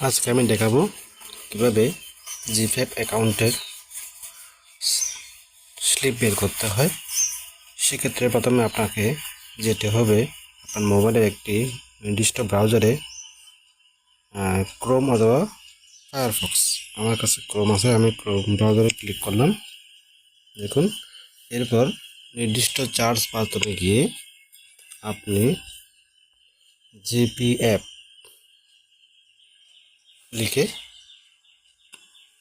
আজকে আমি দেখাবো কিভাবে জিফ্যাপ অ্যাকাউন্টের স্লিপ বের করতে হয়। সেক্ষেত্রে প্রথমে আপনাকে যেতে হবে আপনার মোবাইলের একটি নির্দিষ্ট ব্রাউজারে, ক্রোম অথবা ফায়ারফক্স। আমার কাছে ক্রোম আছে, আমি ক্রোম ব্রাউজারে ক্লিক করলাম। দেখুন, এরপর নির্দিষ্ট চার্জ বাটনে গিয়ে আপনি জিপি অ্যাপ লিখে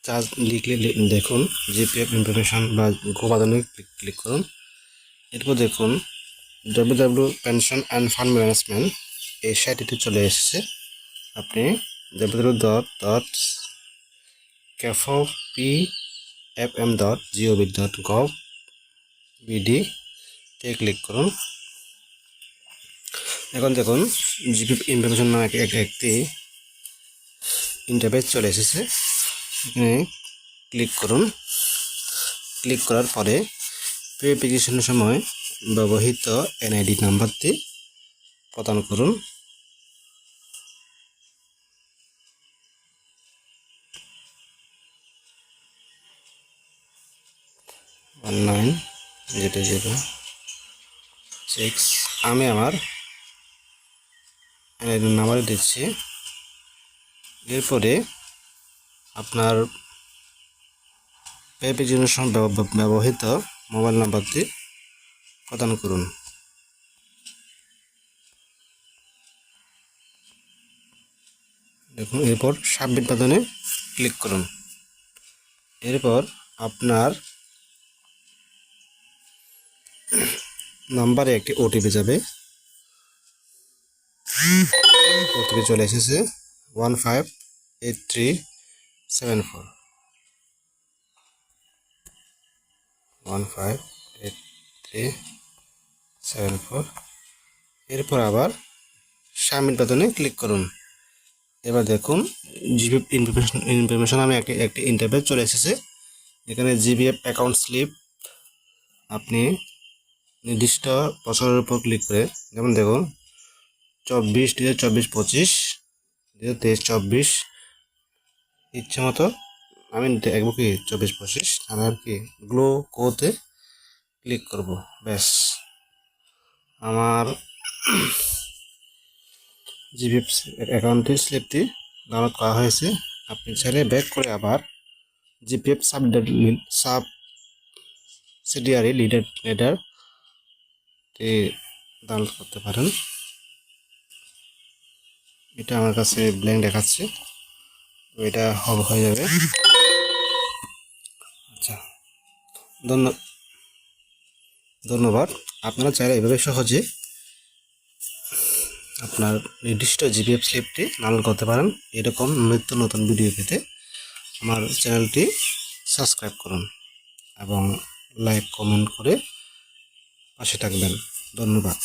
চার্জ লিখলে দেখুন জিপিএফ ইনফরমেশন বা গো বাটনে ক্লিক করুন। এরপর দেখুন W pension and fund management এই সাইটটি চলে এসেছে। আপনি www.kfm.gov.bd তে ক্লিক করুন। এখন দেখুন জিপি ইনফরমেশন নামে একটি ইন্টারফেস চলে এসেছে। এখানে ক্লিক করুন। ক্লিক করার পরে ভেরিফিকেশনের সময় ব্যবহৃত এনআইডি নাম্বারটি প্রদান করুন। অনলাইন 006 আমি আমার এনআইডি নাম্বার দিচ্ছি। এরপরে আপনার ভেরিফিকেশনের সময় ব্যবহৃত মোবাইল নাম্বারটি প্রদান করুন। দেখুন, এরপর সাবমিট বাটনে ক্লিক করুন। এরপর আপনার নাম্বারে একটি ওটিপি যাবে। ওটিপি চলে এসেছে 158374 158374। এরপর আবার সাবমিট বাটনে ক্লিক করুন। এবার দেখুন জিপিএফ ইনফরমেশন আমি একটি ইন্টারফেস চলে এসেছে। এখানে জিপিএফ অ্যাকাউন্ট স্লিপ আপনি নির্দিষ্ট বছরের উপর ক্লিক করে, যেমন দেখুন 24/24/25, 2023-24, ইচ্ছে মতো আমি দেখবো কি 24-25, আমি আর কি গ্লো কোতে ক্লিক করব। ব্যাস, আমার জিপিএফ অ্যাকাউন্টের স্লিপটি ডাউনলোড করা হয়েছে। আপনি চাইলে ব্যাক করে আবার জিপিএফ সাবসিডিয়ারি লেটারটি ডাউনলোড করতে পারেন। এটা আমার কাছে ব্ল্যাঙ্ক দেখাচ্ছে, তো এটা হয়ে যাবে। আচ্ছা, ধন্যবাদ। আপনারা চাইলে এভাবে সহজে আপনার নির্দিষ্ট জিপিএফ স্লিপটি ডাউনলোড করতে পারেন। এরকম নিত্য নতুন ভিডিও পেতে আমার চ্যানেলটি সাবস্ক্রাইব করুন এবং লাইক কমেন্ট করে পাশে থাকবেন। ধন্যবাদ।